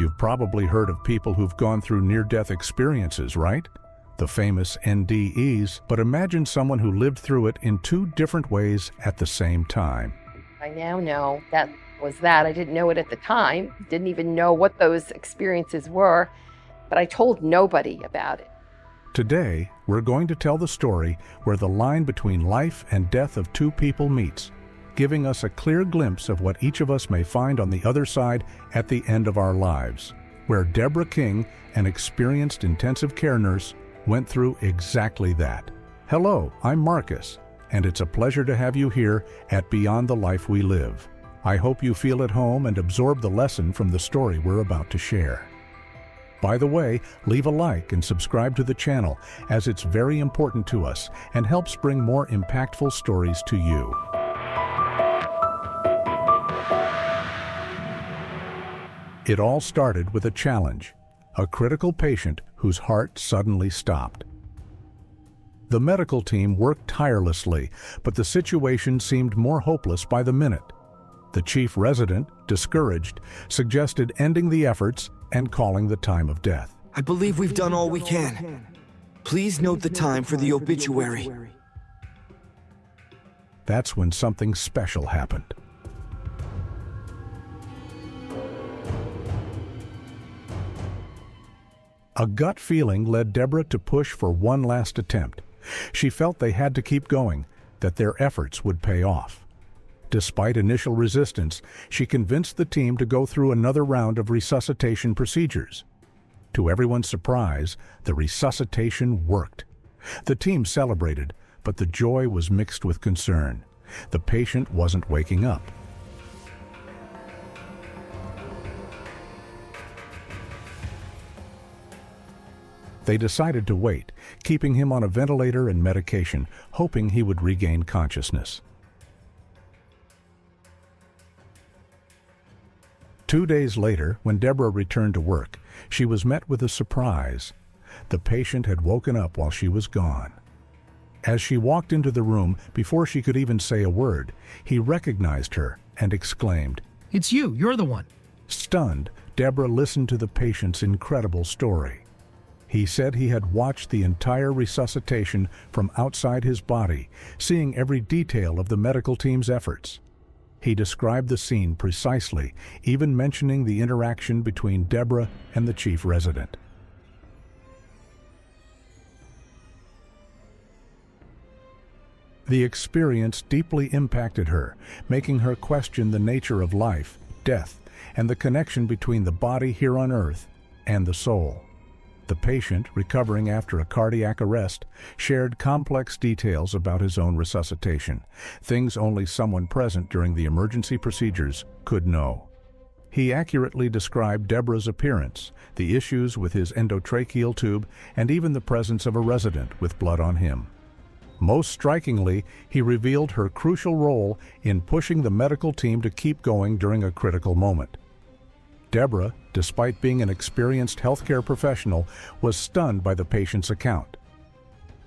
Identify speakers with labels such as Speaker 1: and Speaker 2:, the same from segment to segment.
Speaker 1: You've probably heard of people who've gone through near-death experiences, right? The famous NDEs, but imagine someone who lived through it in two different ways at the same time.
Speaker 2: I now know that was that. I didn't know it at the time, didn't even know what those experiences were, but I told nobody about it.
Speaker 1: Today, we're going to tell the story where the line between life and death of two people meets, giving us a clear glimpse of what each of us may find on the other side at the end of our lives, where Deborah King, an experienced intensive care nurse, went through exactly that. Hello, I'm Marcus, and it's a pleasure to have you here at Beyond the Life We Live. I hope you feel at home and absorb the lesson from the story we're about to share. By the way, leave a like and subscribe to the channel, as it's very important to us and helps bring more impactful stories to you. It all started with a challenge, a critical patient whose heart suddenly stopped. The medical team worked tirelessly, but the situation seemed more hopeless by the minute. The chief resident, discouraged, suggested ending the efforts and calling the time of death.
Speaker 3: I believe we've done all we can. Please note the time for the obituary.
Speaker 1: That's when something special happened. A gut feeling led Deborah to push for one last attempt. She felt they had to keep going, that their efforts would pay off. Despite initial resistance, she convinced the team to go through another round of resuscitation procedures. To everyone's surprise, the resuscitation worked. The team celebrated, but the joy was mixed with concern. The patient wasn't waking up. They decided to wait, keeping him on a ventilator and medication, hoping he would regain consciousness. 2 days later, when Deborah returned to work, she was met with a surprise. The patient had woken up while she was gone. As she walked into the room, before she could even say a word, he recognized her and exclaimed,
Speaker 4: "It's you, you're the one."
Speaker 1: Stunned, Deborah listened to the patient's incredible story. He said he had watched the entire resuscitation from outside his body, seeing every detail of the medical team's efforts. He described the scene precisely, even mentioning the interaction between Deborah and the chief resident. The experience deeply impacted her, making her question the nature of life, death, and the connection between the body here on earth and the soul. The patient, recovering after a cardiac arrest, shared complex details about his own resuscitation, things only someone present during the emergency procedures could know. He accurately described Deborah's appearance, the issues with his endotracheal tube, and even the presence of a resident with blood on him. Most strikingly, he revealed her crucial role in pushing the medical team to keep going during a critical moment. Deborah, despite being an experienced healthcare professional, was stunned by the patient's account.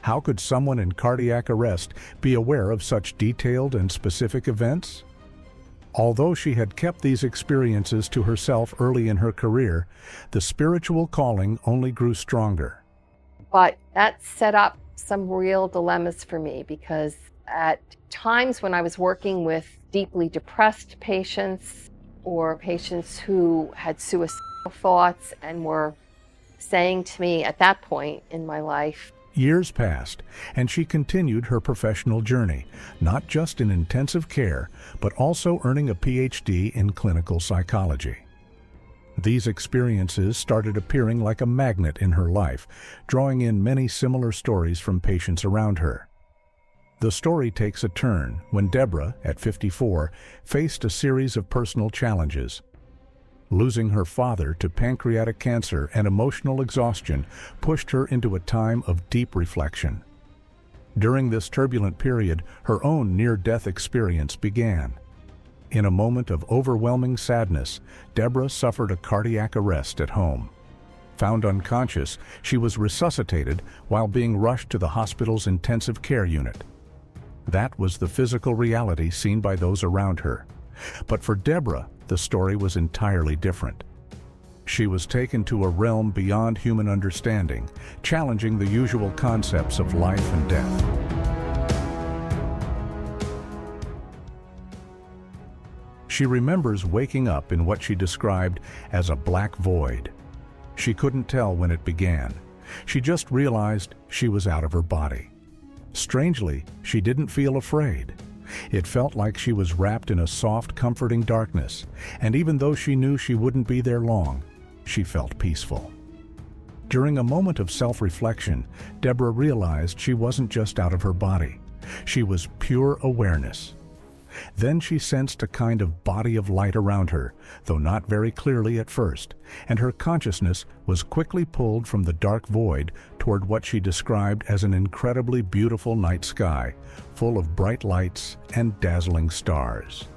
Speaker 1: How could someone in cardiac arrest be aware of such detailed and specific events? Although she had kept these experiences to herself early in her career, the spiritual calling only grew stronger.
Speaker 2: But that set up some real dilemmas for me, because at times when I was working with deeply depressed patients or patients who had suicidal thoughts and were saying to me at that point in my life.
Speaker 1: Years passed, and she continued her professional journey, not just in intensive care, but also earning a PhD in clinical psychology. These experiences started appearing like a magnet in her life, drawing in many similar stories from patients around her. The story takes a turn when Deborah, at 54, faced a series of personal challenges. Losing her father to pancreatic cancer and emotional exhaustion pushed her into a time of deep reflection. During this turbulent period, her own near-death experience began. In a moment of overwhelming sadness, Deborah suffered a cardiac arrest at home. Found unconscious, she was resuscitated while being rushed to the hospital's intensive care unit. That was the physical reality seen by those around her. But for Deborah, the story was entirely different. She was taken to a realm beyond human understanding, challenging the usual concepts of life and death. She remembers waking up in what she described as a black void. She couldn't tell when it began. She just realized she was out of her body. Strangely, she didn't feel afraid. It felt like she was wrapped in a soft, comforting darkness, and even though she knew she wouldn't be there long, she felt peaceful. During a moment of self-reflection, Deborah realized she wasn't just out of her body. She was pure awareness. Then she sensed a kind of body of light around her, though not very clearly at first, and her consciousness was quickly pulled from the dark void toward what she described as an incredibly beautiful night sky, full of bright lights and dazzling stars.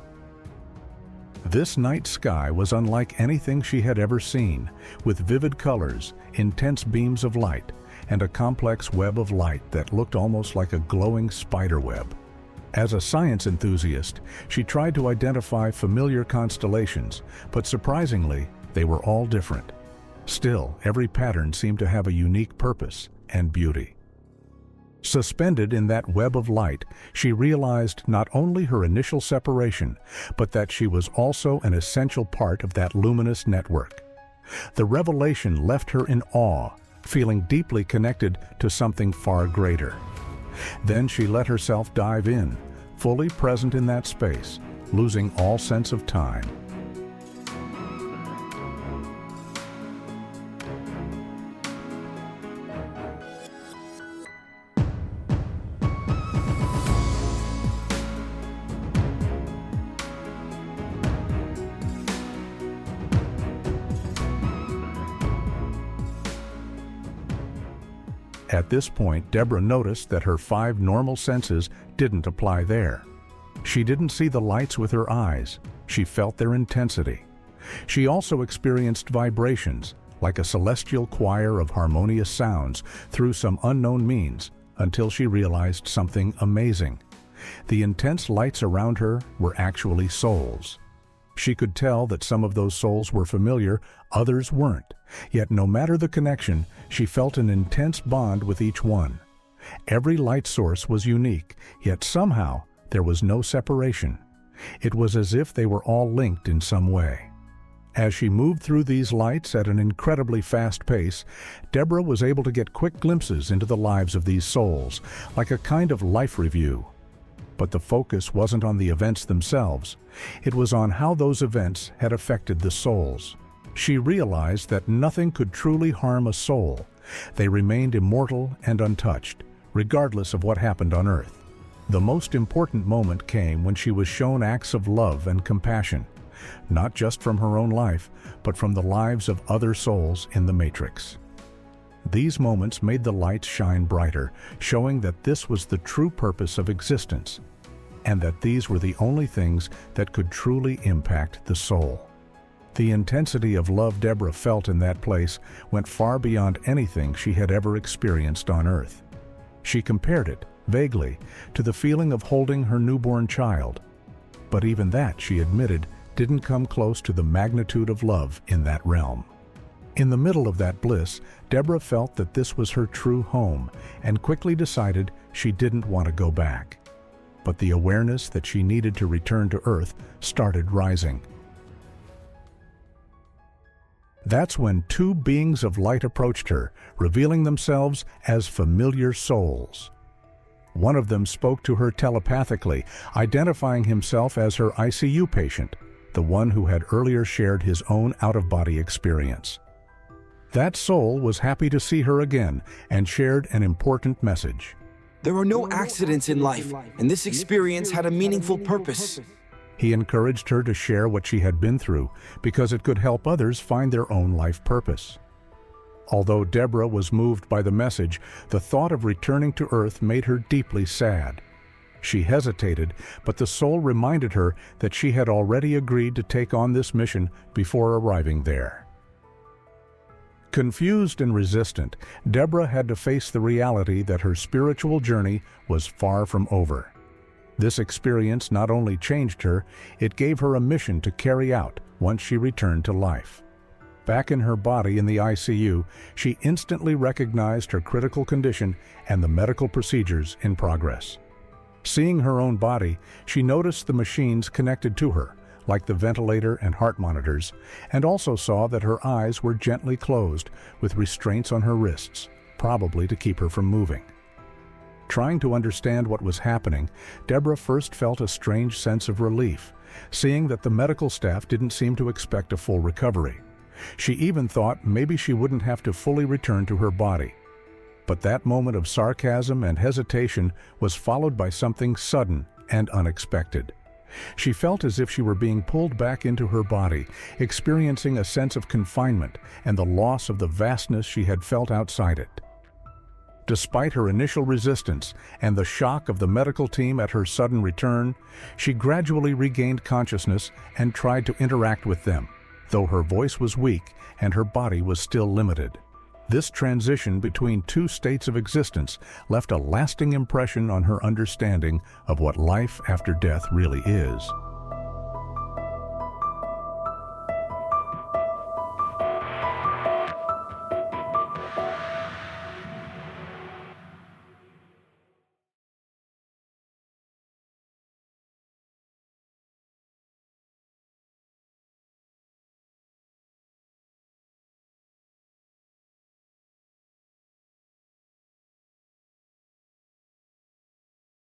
Speaker 1: This night sky was unlike anything she had ever seen, with vivid colors, intense beams of light, and a complex web of light that looked almost like a glowing spider web. As a science enthusiast, she tried to identify familiar constellations, but surprisingly, they were all different. Still, every pattern seemed to have a unique purpose and beauty. Suspended in that web of light, she realized not only her initial separation, but that she was also an essential part of that luminous network. The revelation left her in awe, feeling deeply connected to something far greater. Then she let herself dive in, fully present in that space, losing all sense of time. At this point, Deborah noticed that her 5 normal senses didn't apply there. She didn't see the lights with her eyes. She felt their intensity. She also experienced vibrations, like a celestial choir of harmonious sounds, through some unknown means, until she realized something amazing. The intense lights around her were actually souls. She could tell that some of those souls were familiar, others weren't. Yet no matter the connection, she felt an intense bond with each one. Every light source was unique, yet somehow there was no separation. It was as if they were all linked in some way. As she moved through these lights at an incredibly fast pace, Deborah was able to get quick glimpses into the lives of these souls, like a kind of life review. But the focus wasn't on the events themselves. It was on how those events had affected the souls. She realized that nothing could truly harm a soul. They remained immortal and untouched, regardless of what happened on Earth. The most important moment came when she was shown acts of love and compassion, not just from her own life, but from the lives of other souls in the Matrix. These moments made the lights shine brighter, showing that this was the true purpose of existence, and that these were the only things that could truly impact the soul. The intensity of love Deborah felt in that place went far beyond anything she had ever experienced on Earth. She compared it, vaguely, to the feeling of holding her newborn child. But even that, she admitted, didn't come close to the magnitude of love in that realm. In the middle of that bliss, Deborah felt that this was her true home and quickly decided she didn't want to go back. But the awareness that she needed to return to Earth started rising. That's when 2 beings of light approached her, revealing themselves as familiar souls. One of them spoke to her telepathically, identifying himself as her ICU patient, the one who had earlier shared his own out-of-body experience. That soul was happy to see her again and shared an important message.
Speaker 3: There are no accidents in life, and this experience had a meaningful purpose.
Speaker 1: He encouraged her to share what she had been through because it could help others find their own life purpose. Although Deborah was moved by the message, the thought of returning to Earth made her deeply sad. She hesitated, but the soul reminded her that she had already agreed to take on this mission before arriving there. Confused and resistant, Deborah had to face the reality that her spiritual journey was far from over. This experience not only changed her, it gave her a mission to carry out once she returned to life. Back in her body in the ICU, she instantly recognized her critical condition and the medical procedures in progress. Seeing her own body, she noticed the machines connected to her, like the ventilator and heart monitors, and also saw that her eyes were gently closed with restraints on her wrists, probably to keep her from moving. Trying to understand what was happening, Deborah first felt a strange sense of relief, seeing that the medical staff didn't seem to expect a full recovery. She even thought maybe she wouldn't have to fully return to her body. But that moment of sarcasm and hesitation was followed by something sudden and unexpected. She felt as if she were being pulled back into her body, experiencing a sense of confinement and the loss of the vastness she had felt outside it. Despite her initial resistance and the shock of the medical team at her sudden return, she gradually regained consciousness and tried to interact with them, though her voice was weak and her body was still limited. This transition between two states of existence left a lasting impression on her understanding of what life after death really is.